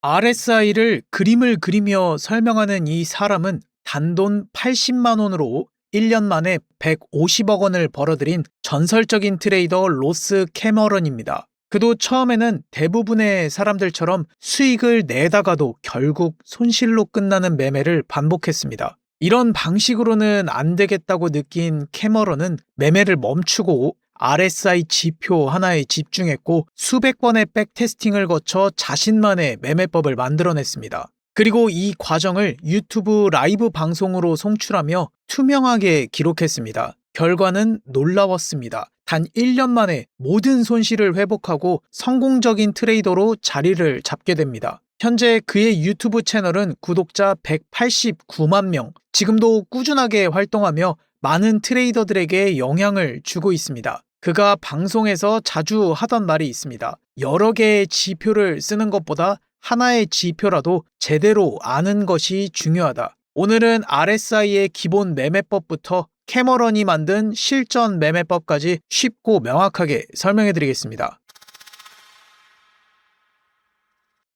RSI를 그림을 그리며 설명하는 이 사람은 단돈 80만 원으로 1년 만에 150억 원을 벌어들인 전설적인 트레이더 로스 캐머런입니다. 그도 처음에는 대부분의 사람들처럼 수익을 내다가도 결국 손실로 끝나는 매매를 반복했습니다. 이런 방식으로는 안 되겠다고 느낀 캐머런은 매매를 멈추고 RSI 지표 하나에 집중했고 수백 번의 백테스팅을 거쳐 자신만의 매매법을 만들어냈습니다. 그리고 이 과정을 유튜브 라이브 방송으로 송출하며 투명하게 기록했습니다. 결과는 놀라웠습니다. 단 1년 만에 모든 손실을 회복하고 성공적인 트레이더로 자리를 잡게 됩니다. 현재 그의 유튜브 채널은 구독자 189만 명, 지금도 꾸준하게 활동하며 많은 트레이더들에게 영향을 주고 있습니다. 그가 방송에서 자주 하던 말이 있습니다. 여러 개의 지표를 쓰는 것보다 하나의 지표라도 제대로 아는 것이 중요하다. 오늘은 RSI의 기본 매매법부터 캐머런이 만든 실전 매매법까지 쉽고 명확하게 설명해 드리겠습니다.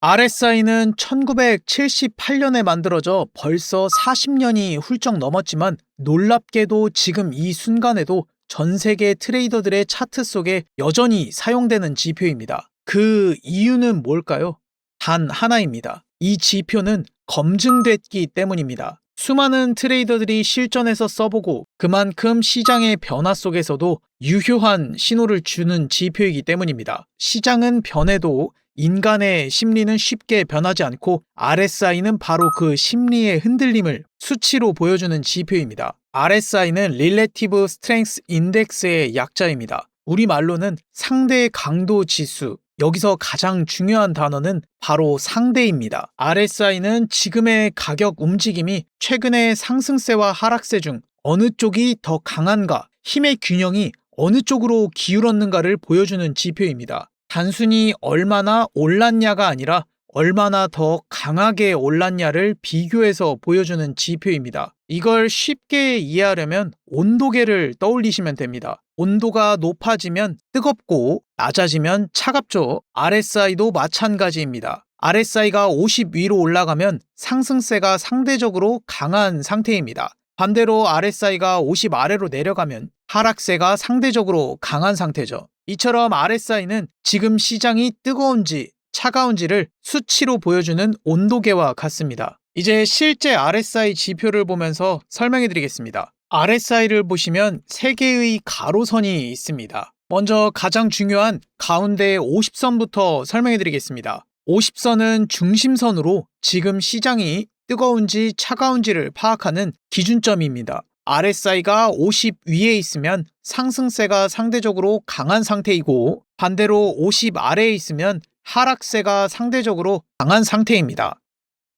RSI는 1978년에 만들어져 벌써 40년이 훌쩍 넘었지만 놀랍게도 지금 이 순간에도 전 세계 트레이더들의 차트 속에 여전히 사용되는 지표입니다. 그 이유는 뭘까요? 단 하나입니다. 이 지표는 검증됐기 때문입니다. 수많은 트레이더들이 실전에서 써보고 그만큼 시장의 변화 속에서도 유효한 신호를 주는 지표이기 때문입니다. 시장은 변해도 인간의 심리는 쉽게 변하지 않고 RSI는 바로 그 심리의 흔들림을 수치로 보여주는 지표입니다. RSI는 Relative Strength Index의 약자입니다. 우리말로는 상대 강도 지수, 여기서 가장 중요한 단어는 바로 상대입니다. RSI는 지금의 가격 움직임이 최근의 상승세와 하락세 중 어느 쪽이 더 강한가, 힘의 균형이 어느 쪽으로 기울었는가를 보여주는 지표입니다. 단순히 얼마나 올랐냐가 아니라 얼마나 더 강하게 올랐냐를 비교해서 보여주는 지표입니다. 이걸 쉽게 이해하려면 온도계를 떠올리시면 됩니다. 온도가 높아지면 뜨겁고 낮아지면 차갑죠. RSI도 마찬가지입니다. RSI가 50 위로 올라가면 상승세가 상대적으로 강한 상태입니다. 반대로 RSI가 50 아래로 내려가면 하락세가 상대적으로 강한 상태죠. 이처럼 RSI는 지금 시장이 뜨거운지 차가운지를 수치로 보여주는 온도계와 같습니다. 이제 실제 RSI 지표를 보면서 설명해 드리겠습니다. RSI를 보시면 3개의 가로선이 있습니다. 먼저 가장 중요한 가운데 50선부터 설명해 드리겠습니다. 50선은 중심선으로 지금 시장이 뜨거운지 차가운지를 파악하는 기준점입니다. RSI가 50 위에 있으면 상승세가 상대적으로 강한 상태이고 반대로 50 아래에 있으면 하락세가 상대적으로 강한 상태입니다.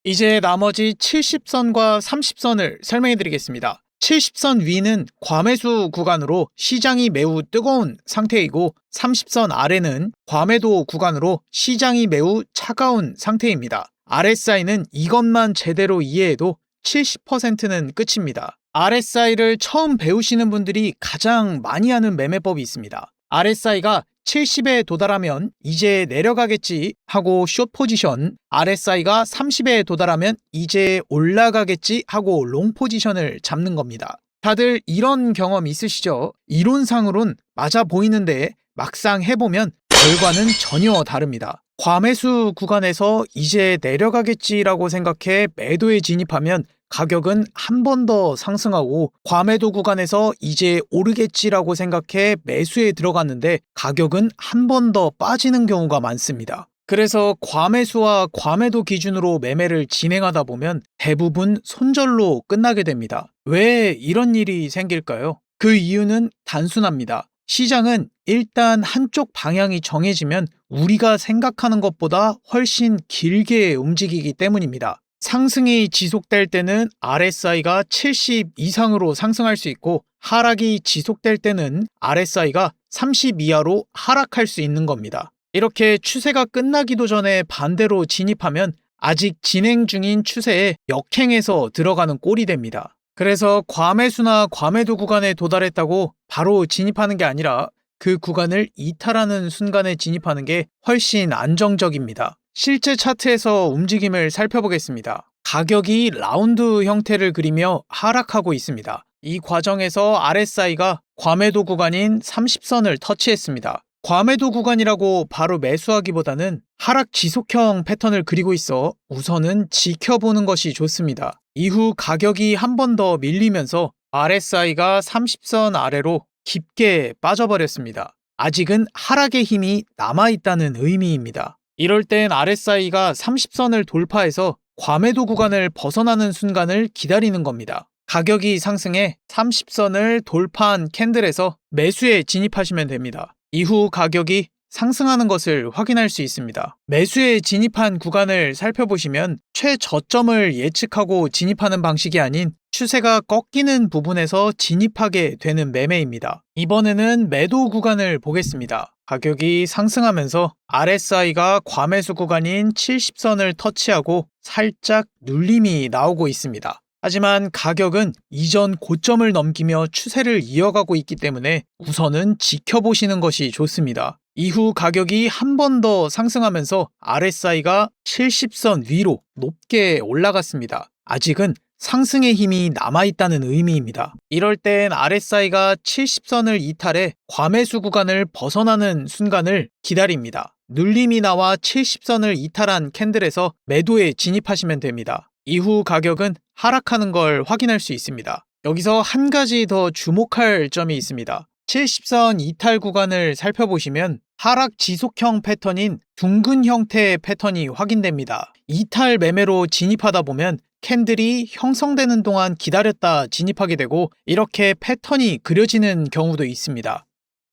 이제 나머지 70선과 30선을 설명해 드리겠습니다. 70선 위는 과매수 구간으로 시장이 매우 뜨거운 상태이고 30선 아래는 과매도 구간으로 시장이 매우 차가운 상태입니다. RSI는 이것만 제대로 이해해도 70%는 끝입니다. RSI를 처음 배우시는 분들이 가장 많이 하는 매매법이 있습니다. RSI가 70에 도달하면 이제 내려가겠지 하고 숏 포지션, RSI가 30에 도달하면 이제 올라가겠지 하고 롱 포지션을 잡는 겁니다. 다들 이런 경험 있으시죠? 이론상으론 맞아 보이는데 막상 해보면 결과는 전혀 다릅니다. 과매수 구간에서 이제 내려가겠지라고 생각해 매도에 진입하면 가격은 한 번 더 상승하고 과매도 구간에서 이제 오르겠지라고 생각해 매수에 들어갔는데 가격은 한 번 더 빠지는 경우가 많습니다. 그래서 과매수와 과매도 기준으로 매매를 진행하다 보면 대부분 손절로 끝나게 됩니다. 왜 이런 일이 생길까요? 그 이유는 단순합니다. 시장은 일단 한쪽 방향이 정해지면 우리가 생각하는 것보다 훨씬 길게 움직이기 때문입니다. 상승이 지속될 때는 RSI가 70 이상으로 상승할 수 있고 하락이 지속될 때는 RSI가 30 이하로 하락할 수 있는 겁니다. 이렇게 추세가 끝나기도 전에 반대로 진입하면 아직 진행 중인 추세에 역행해서 들어가는 꼴이 됩니다. 그래서 과매수나 과매도 구간에 도달했다고 바로 진입하는 게 아니라 그 구간을 이탈하는 순간에 진입하는 게 훨씬 안정적입니다. 실제 차트에서 움직임을 살펴보겠습니다. 가격이 라운드 형태를 그리며 하락하고 있습니다. 이 과정에서 RSI가 과매도 구간인 30선을 터치했습니다. 과매도 구간이라고 바로 매수하기보다는 하락 지속형 패턴을 그리고 있어 우선은 지켜보는 것이 좋습니다. 이후 가격이 한 번 더 밀리면서 RSI가 30선 아래로 깊게 빠져버렸습니다. 아직은 하락의 힘이 남아있다는 의미입니다. 이럴 땐 RSI가 30선을 돌파해서 과매도 구간을 벗어나는 순간을 기다리는 겁니다. 가격이 상승해 30선을 돌파한 캔들에서 매수에 진입하시면 됩니다. 이후 가격이 상승하는 것을 확인할 수 있습니다. 매수에 진입한 구간을 살펴보시면 최저점을 예측하고 진입하는 방식이 아닌 추세가 꺾이는 부분에서 진입하게 되는 매매입니다. 이번에는 매도 구간을 보겠습니다. 가격이 상승하면서 RSI가 과매수 구간인 70선을 터치하고 살짝 눌림이 나오고 있습니다. 하지만 가격은 이전 고점을 넘기며 추세를 이어가고 있기 때문에 우선은 지켜보시는 것이 좋습니다. 이후 가격이 한 번 더 상승하면서 RSI가 70선 위로 높게 올라갔습니다. 아직은 상승의 힘이 남아있다는 의미입니다. 이럴 땐 RSI가 70선을 이탈해 과매수 구간을 벗어나는 순간을 기다립니다. 눌림이 나와 70선을 이탈한 캔들에서 매도에 진입하시면 됩니다. 이후 가격은 하락하는 걸 확인할 수 있습니다. 여기서 한 가지 더 주목할 점이 있습니다. 70선 이탈 구간을 살펴보시면 하락 지속형 패턴인 둥근 형태의 패턴이 확인됩니다. 이탈 매매로 진입하다 보면 캔들이 형성되는 동안 기다렸다 진입하게 되고 이렇게 패턴이 그려지는 경우도 있습니다.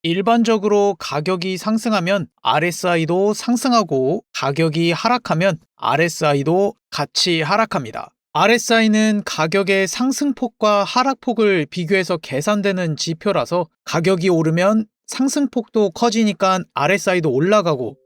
일반적으로 가격이 상승하면 RSI도 상승하고 가격이 하락하면 RSI도 같이 하락합니다. RSI는 가격의 상승폭과 하락폭을 비교해서 계산되는 지표라서 가격이 오르면 상승폭도 커지니까 RSI도 올라가고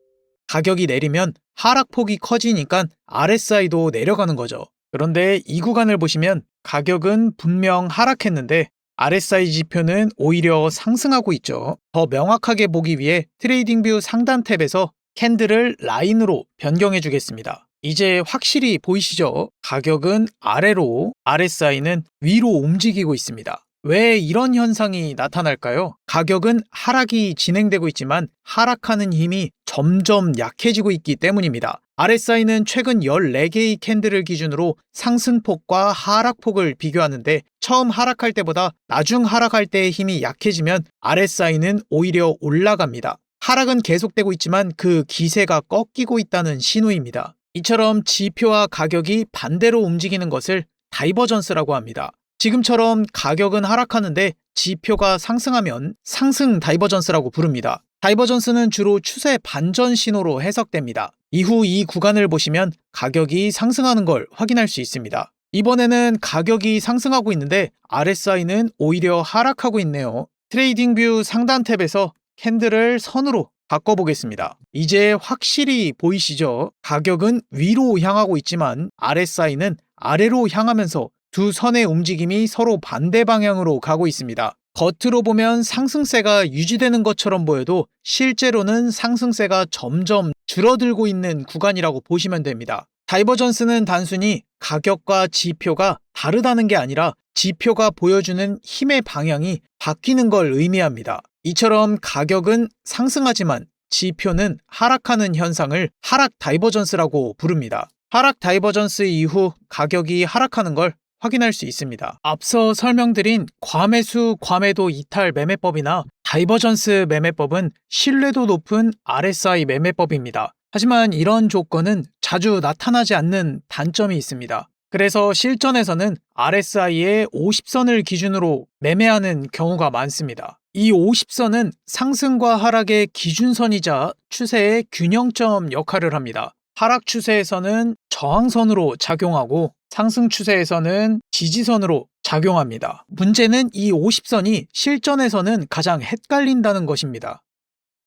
가격이 내리면 하락폭이 커지니까 RSI도 내려가는 거죠. 그런데 이 구간을 보시면 가격은 분명 하락했는데 RSI 지표는 오히려 상승하고 있죠. 더 명확하게 보기 위해 트레이딩뷰 상단 탭에서 캔들을 라인으로 변경해 주겠습니다. 이제 확실히 보이시죠? 가격은 아래로, RSI는 위로 움직이고 있습니다. 왜 이런 현상이 나타날까요? 가격은 하락이 진행되고 있지만 하락하는 힘이 점점 약해지고 있기 때문입니다. RSI는 최근 14개의 캔들을 기준으로 상승폭과 하락폭을 비교하는데 처음 하락할 때보다 나중 하락할 때의 힘이 약해지면 RSI는 오히려 올라갑니다. 하락은 계속되고 있지만 그 기세가 꺾이고 있다는 신호입니다. 이처럼 지표와 가격이 반대로 움직이는 것을 다이버전스라고 합니다. 지금처럼 가격은 하락하는데 지표가 상승하면 상승 다이버전스라고 부릅니다. 다이버전스는 주로 추세 반전 신호로 해석됩니다. 이후 이 구간을 보시면 가격이 상승하는 걸 확인할 수 있습니다. 이번에는 가격이 상승하고 있는데 RSI는 오히려 하락하고 있네요. 트레이딩뷰 상단 탭에서 캔들을 선으로 바꿔보겠습니다. 이제 확실히 보이시죠? 가격은 위로 향하고 있지만 RSI는 아래로 향하면서 두 선의 움직임이 서로 반대 방향으로 가고 있습니다. 겉으로 보면 상승세가 유지되는 것처럼 보여도 실제로는 상승세가 점점 줄어들고 있는 구간이라고 보시면 됩니다. 다이버전스는 단순히 가격과 지표가 다르다는 게 아니라 지표가 보여주는 힘의 방향이 바뀌는 걸 의미합니다. 이처럼 가격은 상승하지만 지표는 하락하는 현상을 하락 다이버전스라고 부릅니다. 하락 다이버전스 이후 가격이 하락하는 걸 확인할 수 있습니다. 앞서 설명드린 과매수, 과매도 이탈 매매법이나 다이버전스 매매법은 신뢰도 높은 RSI 매매법입니다. 하지만 이런 조건은 자주 나타나지 않는 단점이 있습니다. 그래서 실전에서는 RSI의 50선을 기준으로 매매하는 경우가 많습니다. 이 50선은 상승과 하락의 기준선이자 추세의 균형점 역할을 합니다. 하락 추세에서는 저항선으로 작용하고 상승 추세에서는 지지선으로 작용합니다. 문제는 이 50선이 실전에서는 가장 헷갈린다는 것입니다.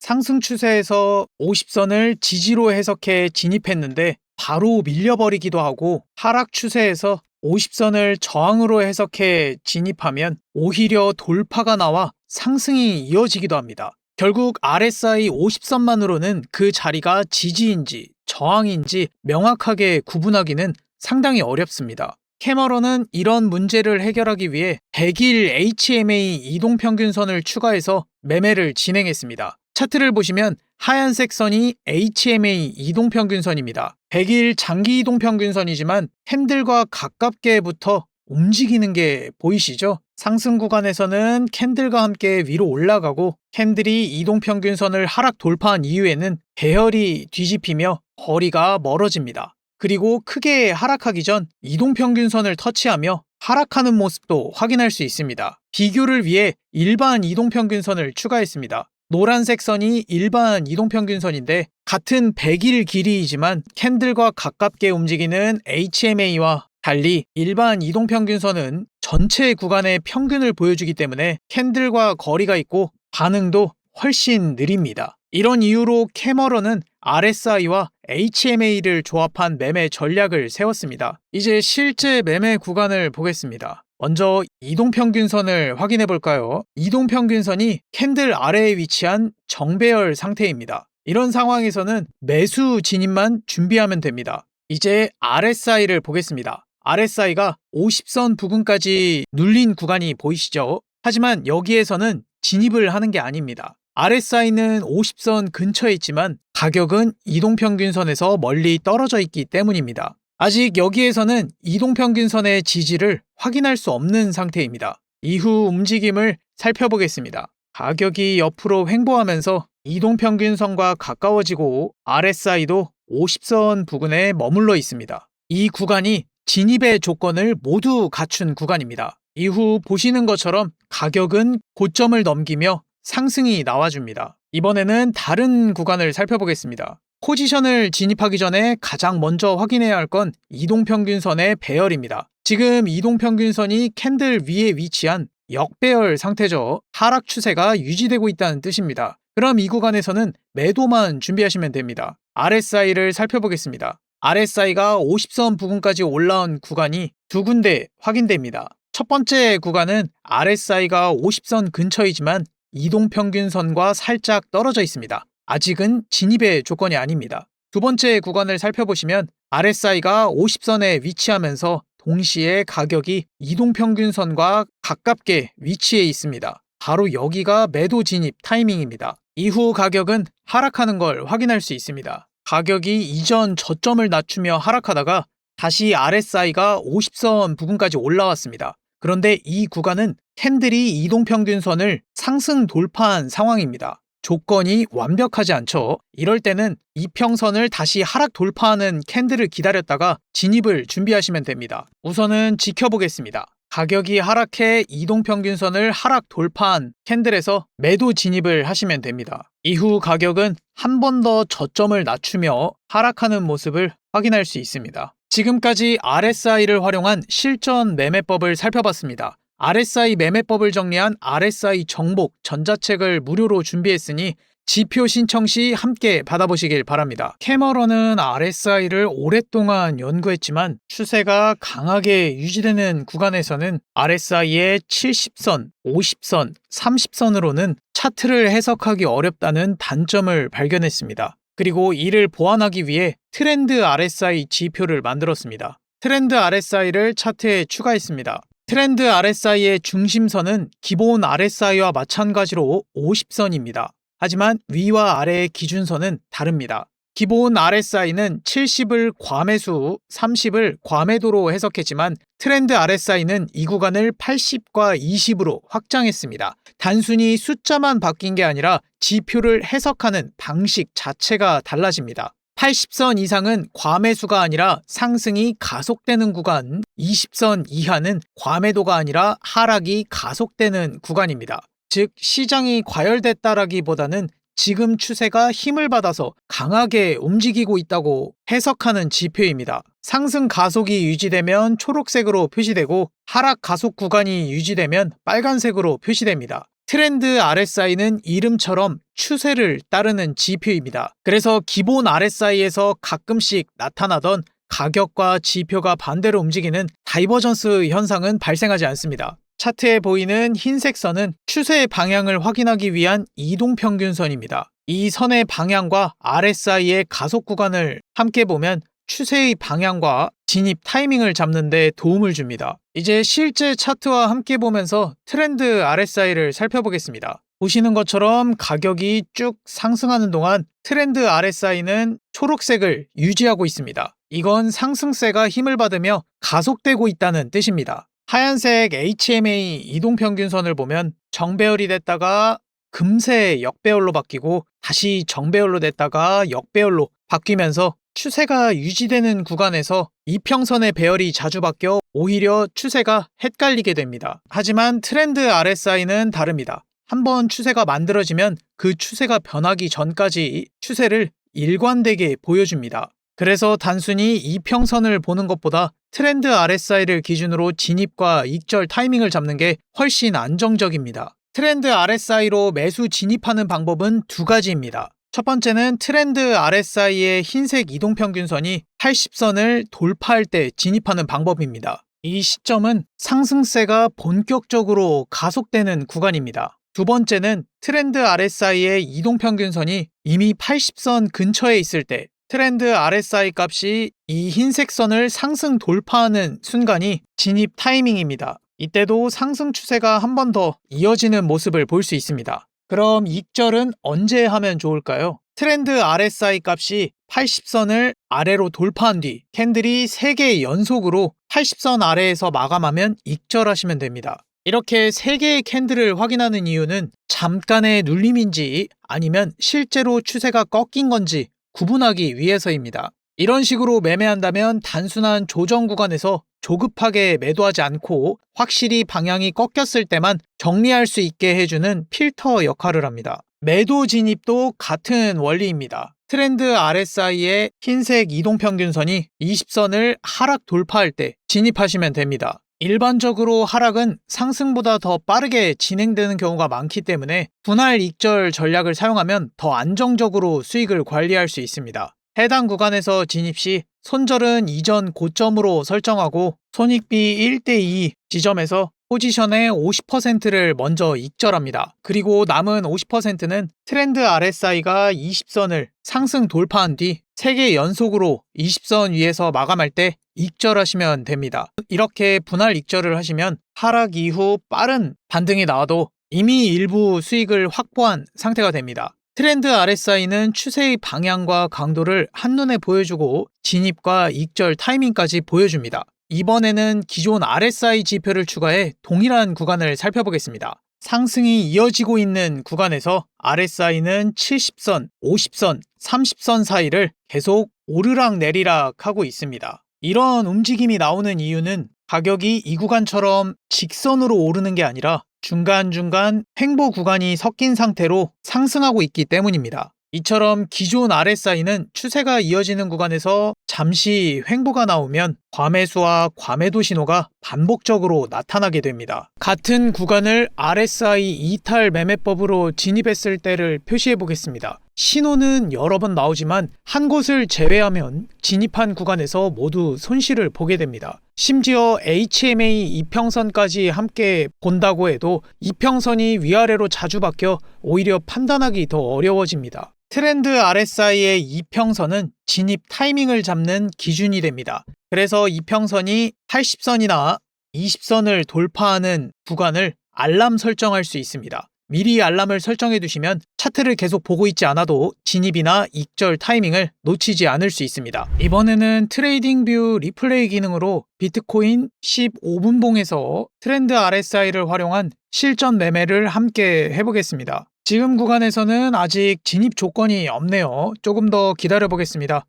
상승 추세에서 50선을 지지로 해석해 진입했는데 바로 밀려버리기도 하고 하락 추세에서 50선을 저항으로 해석해 진입하면 오히려 돌파가 나와 상승이 이어지기도 합니다. 결국 RSI 50선만으로는 그 자리가 지지인지 저항인지 명확하게 구분하기는 상당히 어렵습니다. 캐머런은 이런 문제를 해결하기 위해 100일 HMA 이동평균선을 추가해서 매매를 진행했습니다. 차트를 보시면 하얀색 선이 HMA 이동평균선입니다. 100일 장기 이동평균선이지만 캔들과 가깝게 붙어 움직이는 게 보이시죠? 상승 구간에서는 캔들과 함께 위로 올라가고 캔들이 이동평균선을 하락 돌파한 이후에는 배열이 뒤집히며 거리가 멀어집니다. 그리고 크게 하락하기 전 이동평균선을 터치하며 하락하는 모습도 확인할 수 있습니다. 비교를 위해 일반 이동평균선을 추가했습니다. 노란색 선이 일반 이동평균선인데 같은 100일 길이이지만 캔들과 가깝게 움직이는 HMA와 달리 일반 이동평균선은 전체 구간의 평균을 보여주기 때문에 캔들과 거리가 있고 반응도 훨씬 느립니다. 이런 이유로 캐머런은 RSI와 HMA를 조합한 매매 전략을 세웠습니다. 이제 실제 매매 구간을 보겠습니다. 먼저 이동평균선을 확인해 볼까요? 이동평균선이 캔들 아래에 위치한 정배열 상태입니다. 이런 상황에서는 매수 진입만 준비하면 됩니다. 이제 RSI를 보겠습니다. RSI가 50선 부근까지 눌린 구간이 보이시죠? 하지만 여기에서는 진입을 하는 게 아닙니다. RSI는 50선 근처에 있지만 가격은 이동평균선에서 멀리 떨어져 있기 때문입니다. 아직 여기에서는 이동평균선의 지지를 확인할 수 없는 상태입니다. 이후 움직임을 살펴보겠습니다. 가격이 옆으로 횡보하면서 이동평균선과 가까워지고 RSI도 50선 부근에 머물러 있습니다. 이 구간이 진입의 조건을 모두 갖춘 구간입니다. 이후 보시는 것처럼 가격은 고점을 넘기며 상승이 나와줍니다. 이번에는 다른 구간을 살펴보겠습니다. 포지션을 진입하기 전에 가장 먼저 확인해야 할 건 이동평균선의 배열입니다. 지금 이동평균선이 캔들 위에 위치한 역배열 상태죠. 하락 추세가 유지되고 있다는 뜻입니다. 그럼 이 구간에서는 매도만 준비하시면 됩니다. RSI를 살펴보겠습니다. RSI가 50선 부근까지 올라온 구간이 두 군데 확인됩니다. 첫 번째 구간은 RSI가 50선 근처이지만 이동평균선과 살짝 떨어져 있습니다. 아직은 진입의 조건이 아닙니다. 두 번째 구간을 살펴보시면 RSI가 50선에 위치하면서 동시에 가격이 이동평균선과 가깝게 위치해 있습니다. 바로 여기가 매도 진입 타이밍입니다. 이후 가격은 하락하는 걸 확인할 수 있습니다. 가격이 이전 저점을 낮추며 하락하다가 다시 RSI가 50선 부근까지 올라왔습니다. 그런데 이 구간은 캔들이 이동평균선을 상승 돌파한 상황입니다. 조건이 완벽하지 않죠. 이럴 때는 이평선을 다시 하락 돌파하는 캔들을 기다렸다가 진입을 준비하시면 됩니다. 우선은 지켜보겠습니다. 가격이 하락해 이동평균선을 하락 돌파한 캔들에서 매도 진입을 하시면 됩니다. 이후 가격은 한 번 더 저점을 낮추며 하락하는 모습을 확인할 수 있습니다. 지금까지 RSI를 활용한 실전 매매법을 살펴봤습니다. RSI 매매법을 정리한 RSI 정복 전자책을 무료로 준비했으니 지표 신청 시 함께 받아보시길 바랍니다. 캐머런은 RSI를 오랫동안 연구했지만 추세가 강하게 유지되는 구간에서는 RSI의 70선, 50선, 30선으로는 차트를 해석하기 어렵다는 단점을 발견했습니다. 그리고 이를 보완하기 위해 트렌드 RSI 지표를 만들었습니다. 트렌드 RSI를 차트에 추가했습니다. 트렌드 RSI의 중심선은 기본 RSI와 마찬가지로 50선입니다. 하지만 위와 아래의 기준선은 다릅니다. 기본 RSI는 70을 과매수, 30을 과매도로 해석했지만 트렌드 RSI는 이 구간을 80과 20으로 확장했습니다. 단순히 숫자만 바뀐 게 아니라 지표를 해석하는 방식 자체가 달라집니다. 80선 이상은 과매수가 아니라 상승이 가속되는 구간, 20선 이하는 과매도가 아니라 하락이 가속되는 구간입니다. 즉 시장이 과열됐다라기보다는 지금 추세가 힘을 받아서 강하게 움직이고 있다고 해석하는 지표입니다. 상승 가속이 유지되면 초록색으로 표시되고 하락 가속 구간이 유지되면 빨간색으로 표시됩니다. 트렌드 RSI는 이름처럼 추세를 따르는 지표입니다. 그래서 기본 RSI에서 가끔씩 나타나던 가격과 지표가 반대로 움직이는 다이버전스 현상은 발생하지 않습니다. 차트에 보이는 흰색 선은 추세의 방향을 확인하기 위한 이동평균선입니다. 이 선의 방향과 RSI의 가속 구간을 함께 보면 추세의 방향과 진입 타이밍을 잡는 데 도움을 줍니다. 이제 실제 차트와 함께 보면서 트렌드 RSI를 살펴보겠습니다. 보시는 것처럼 가격이 쭉 상승하는 동안 트렌드 RSI는 초록색을 유지하고 있습니다. 이건 상승세가 힘을 받으며 가속되고 있다는 뜻입니다. 하얀색 HMA 이동평균선을 보면 정배열이 됐다가 금세 역배열로 바뀌고 다시 정배열로 됐다가 역배열로 바뀌면서 추세가 유지되는 구간에서 이평선의 배열이 자주 바뀌어 오히려 추세가 헷갈리게 됩니다. 하지만 트렌드 RSI는 다릅니다. 한번 추세가 만들어지면 그 추세가 변하기 전까지 추세를 일관되게 보여줍니다. 그래서 단순히 이평선을 보는 것보다 트렌드 RSI를 기준으로 진입과 익절 타이밍을 잡는 게 훨씬 안정적입니다. 트렌드 RSI로 매수 진입하는 방법은 두 가지입니다. 첫 번째는 트렌드 RSI의 흰색 이동평균선이 80선을 돌파할 때 진입하는 방법입니다. 이 시점은 상승세가 본격적으로 가속되는 구간입니다. 두 번째는 트렌드 RSI의 이동평균선이 이미 80선 근처에 있을 때 트렌드 RSI 값이 이 흰색 선을 상승 돌파하는 순간이 진입 타이밍입니다. 이때도 상승 추세가 한 번 더 이어지는 모습을 볼 수 있습니다. 그럼 익절은 언제 하면 좋을까요? 트렌드 RSI 값이 80선을 아래로 돌파한 뒤 캔들이 3개 연속으로 80선 아래에서 마감하면 익절하시면 됩니다. 이렇게 3개의 캔들을 확인하는 이유는 잠깐의 눌림인지 아니면 실제로 추세가 꺾인 건지 구분하기 위해서입니다. 이런 식으로 매매한다면 단순한 조정 구간에서 조급하게 매도하지 않고 확실히 방향이 꺾였을 때만 정리할 수 있게 해주는 필터 역할을 합니다. 매도 진입도 같은 원리입니다. 트렌드 RSI의 흰색 이동평균선이 20선을 하락 돌파할 때 진입하시면 됩니다. 일반적으로 하락은 상승보다 더 빠르게 진행되는 경우가 많기 때문에 분할 익절 전략을 사용하면 더 안정적으로 수익을 관리할 수 있습니다. 해당 구간에서 진입 시 손절은 이전 고점으로 설정하고 손익비 1대2 지점에서 포지션의 50%를 먼저 익절합니다. 그리고 남은 50%는 트렌드 RSI가 20선을 상승 돌파한 뒤 3개 연속으로 20선 위에서 마감할 때 익절하시면 됩니다. 이렇게 분할 익절을 하시면 하락 이후 빠른 반등이 나와도 이미 일부 수익을 확보한 상태가 됩니다. 트렌드 RSI는 추세의 방향과 강도를 한눈에 보여주고 진입과 익절 타이밍까지 보여줍니다. 이번에는 기존 RSI 지표를 추가해 동일한 구간을 살펴보겠습니다. 상승이 이어지고 있는 구간에서 RSI는 70선, 50선, 30선 사이를 계속 오르락 내리락 하고 있습니다. 이런 움직임이 나오는 이유는 가격이 이 구간처럼 직선으로 오르는 게 아니라 중간중간 횡보 구간이 섞인 상태로 상승하고 있기 때문입니다. 이처럼 기존 RSI는 추세가 이어지는 구간에서 잠시 횡보가 나오면 과매수와 과매도 신호가 반복적으로 나타나게 됩니다. 같은 구간을 RSI 이탈 매매법으로 진입했을 때를 표시해 보겠습니다. 신호는 여러 번 나오지만 한 곳을 제외하면 진입한 구간에서 모두 손실을 보게 됩니다. 심지어 HMA 이평선까지 함께 본다고 해도 이평선이 위아래로 자주 바뀌어 오히려 판단하기 더 어려워집니다. 트렌드 RSI의 이평선은 진입 타이밍을 잡는 기준이 됩니다. 그래서 이평선이 80선이나 20선을 돌파하는 구간을 알람 설정할 수 있습니다. 미리 알람을 설정해 두시면 차트를 계속 보고 있지 않아도 진입이나 익절 타이밍을 놓치지 않을 수 있습니다. 이번에는 트레이딩뷰 리플레이 기능으로 비트코인 15분봉에서 트렌드 RSI를 활용한 실전 매매를 함께 해보겠습니다. 지금 구간에서는 아직 진입 조건이 없네요. 조금 더 기다려 보겠습니다.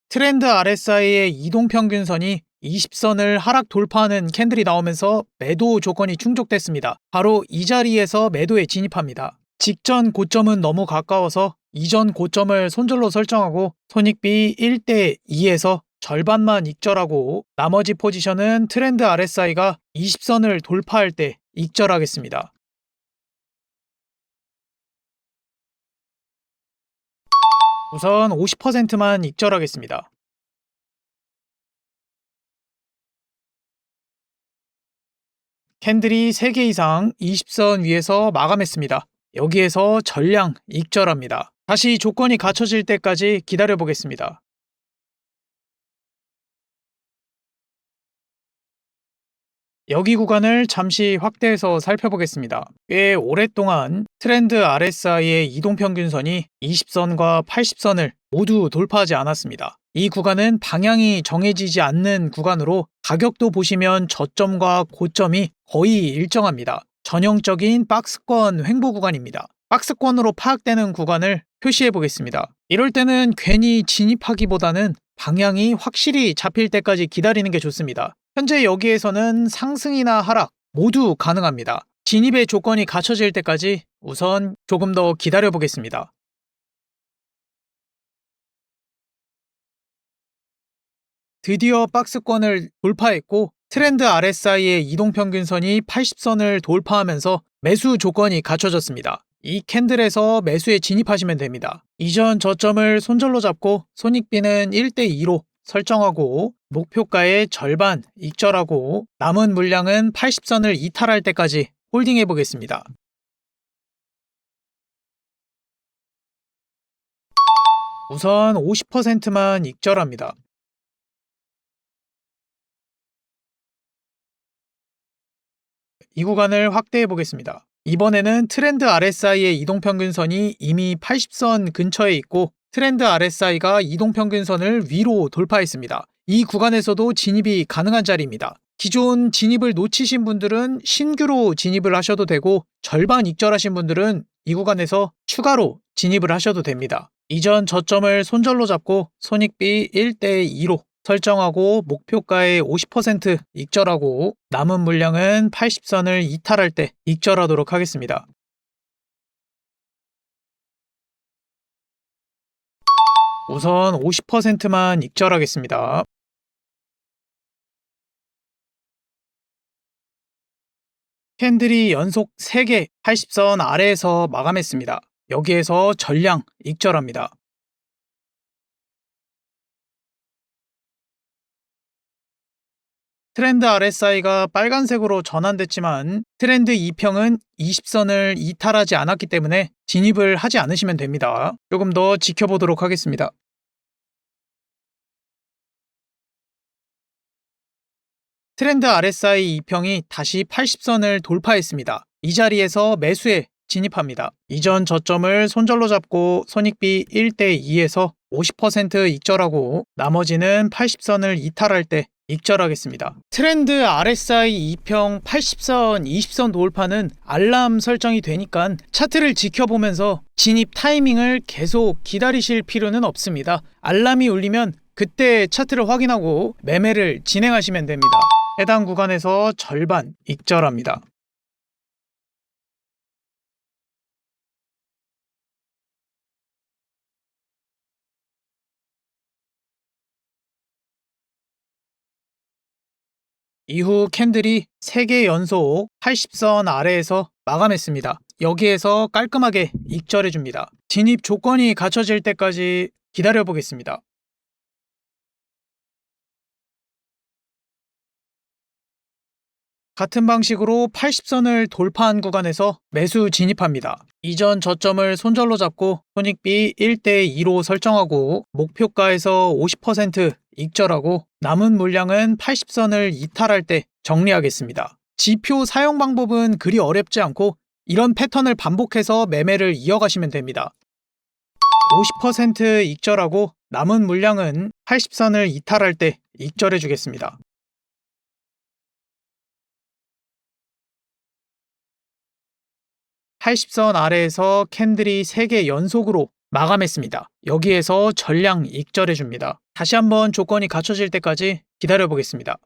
트렌드 RSI의 이동평균선이 20선을 하락 돌파하는 캔들이 나오면서 매도 조건이 충족됐습니다. 바로 이 자리에서 매도에 진입합니다. 직전 고점은 너무 가까워서 이전 고점을 손절로 설정하고 손익비 1대2에서 절반만 익절하고 나머지 포지션은 트렌드 RSI가 20선을 돌파할 때 익절하겠습니다. 우선 50%만 익절하겠습니다. 캔들이 3개 이상 20선 위에서 마감했습니다. 여기에서 전량 익절합니다. 다시 조건이 갖춰질 때까지 기다려 보겠습니다. 여기 구간을 잠시 확대해서 살펴보겠습니다. 꽤 오랫동안 트렌드 RSI의 이동평균선이 20선과 80선을 모두 돌파하지 않았습니다. 이 구간은 방향이 정해지지 않는 구간으로 가격도 보시면 저점과 고점이 거의 일정합니다. 전형적인 박스권 횡보 구간입니다. 박스권으로 파악되는 구간을 표시해 보겠습니다. 이럴 때는 괜히 진입하기보다는 방향이 확실히 잡힐 때까지 기다리는 게 좋습니다. 현재 여기에서는 상승이나 하락 모두 가능합니다. 진입의 조건이 갖춰질 때까지 우선 조금 더 기다려 보겠습니다. 드디어 박스권을 돌파했고 트렌드 RSI의 이동평균선이 80선을 돌파하면서 매수 조건이 갖춰졌습니다. 이 캔들에서 매수에 진입하시면 됩니다. 이전 저점을 손절로 잡고 손익비는 1대2로 설정하고 목표가의 절반 익절하고 남은 물량은 80선을 이탈할 때까지 홀딩해 보겠습니다. 우선 50%만 익절합니다. 이 구간을 확대해 보겠습니다. 이번에는 트렌드 RSI의 이동평균선이 이미 80선 근처에 있고 트렌드 RSI가 이동평균선을 위로 돌파했습니다. 이 구간에서도 진입이 가능한 자리입니다. 기존 진입을 놓치신 분들은 신규로 진입을 하셔도 되고 절반 익절하신 분들은 이 구간에서 추가로 진입을 하셔도 됩니다. 이전 저점을 손절로 잡고 손익비 1대2로 설정하고 목표가의 50% 익절하고 남은 물량은 80선을 이탈할 때 익절하도록 하겠습니다. 우선 50%만 익절하겠습니다. 캔들이 연속 3개 80선 아래에서 마감했습니다. 여기에서 전량 익절합니다. 트렌드 RSI가 빨간색으로 전환됐지만 트렌드 2평은 20선을 이탈하지 않았기 때문에 진입을 하지 않으시면 됩니다. 조금 더 지켜보도록 하겠습니다. 트렌드 RSI 2평이 다시 80선을 돌파했습니다. 이 자리에서 매수에 진입합니다. 이전 저점을 손절로 잡고 손익비 1대2에서 50% 익절하고 나머지는 80선을 이탈할 때 익절하겠습니다. 트렌드 RSI 2평 80선, 20선 돌파는 알람 설정이 되니까 차트를 지켜보면서 진입 타이밍을 계속 기다리실 필요는 없습니다. 알람이 울리면 그때 차트를 확인하고 매매를 진행하시면 됩니다. 해당 구간에서 절반 익절합니다. 이후 캔들이 3개 연속 80선 아래에서 마감했습니다. 여기에서 깔끔하게 익절해줍니다. 진입 조건이 갖춰질 때까지 기다려보겠습니다. 같은 방식으로 80선을 돌파한 구간에서 매수 진입합니다. 이전 저점을 손절로 잡고 손익비 1대2로 설정하고 목표가에서 50% 익절하고 남은 물량은 80선을 이탈할 때 정리하겠습니다. 지표 사용 방법은 그리 어렵지 않고 이런 패턴을 반복해서 매매를 이어가시면 됩니다. 50% 익절하고 남은 물량은 80선을 이탈할 때 익절해 주겠습니다. 80선 아래에서 캔들이 3개 연속으로 마감했습니다. 여기에서 전량 익절해 줍니다. 다시 한번 조건이 갖춰질 때까지 기다려 보겠습니다.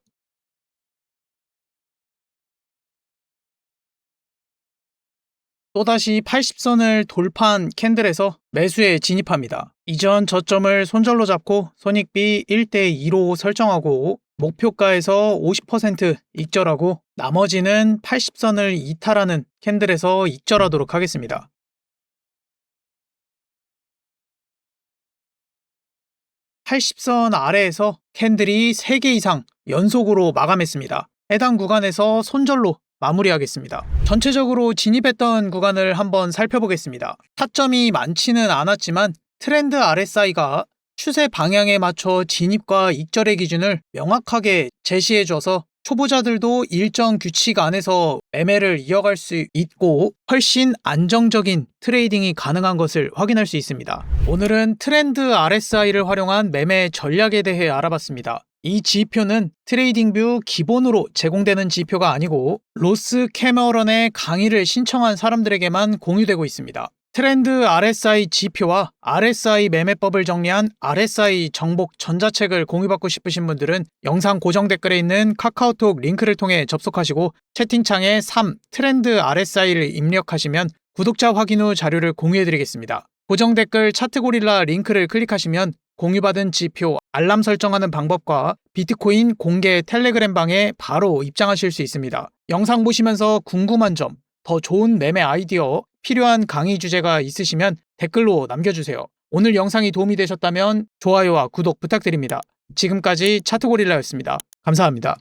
또다시 80선을 돌파한 캔들에서 매수에 진입합니다. 이전 저점을 손절로 잡고 손익비 1대2로 설정하고 목표가에서 50% 익절하고 나머지는 80선을 이탈하는 캔들에서 익절하도록 하겠습니다. 80선 아래에서 캔들이 3개 이상 연속으로 마감했습니다. 해당 구간에서 손절로 마무리하겠습니다. 전체적으로 진입했던 구간을 한번 살펴보겠습니다. 타점이 많지는 않았지만 트렌드 RSI가 추세 방향에 맞춰 진입과 익절의 기준을 명확하게 제시해줘서 초보자들도 일정 규칙 안에서 매매를 이어갈 수 있고 훨씬 안정적인 트레이딩이 가능한 것을 확인할 수 있습니다. 오늘은 트렌드 RSI를 활용한 매매 전략에 대해 알아봤습니다. 이 지표는 트레이딩뷰 기본으로 제공되는 지표가 아니고 로스 캐머런의 강의를 신청한 사람들에게만 공유되고 있습니다. 트렌드 RSI 지표와 RSI 매매법을 정리한 RSI 정복 전자책을 공유받고 싶으신 분들은 영상 고정 댓글에 있는 카카오톡 링크를 통해 접속하시고 채팅창에 3 트렌드 RSI를 입력하시면 구독자 확인 후 자료를 공유해드리겠습니다. 고정 댓글 차트고릴라 링크를 클릭하시면 공유받은 지표 알람 설정하는 방법과 비트코인 공개 텔레그램 방에 바로 입장하실 수 있습니다. 영상 보시면서 궁금한 점, 더 좋은 매매 아이디어, 필요한 강의 주제가 있으시면 댓글로 남겨주세요. 오늘 영상이 도움이 되셨다면 좋아요와 구독 부탁드립니다. 지금까지 차트고릴라였습니다. 감사합니다.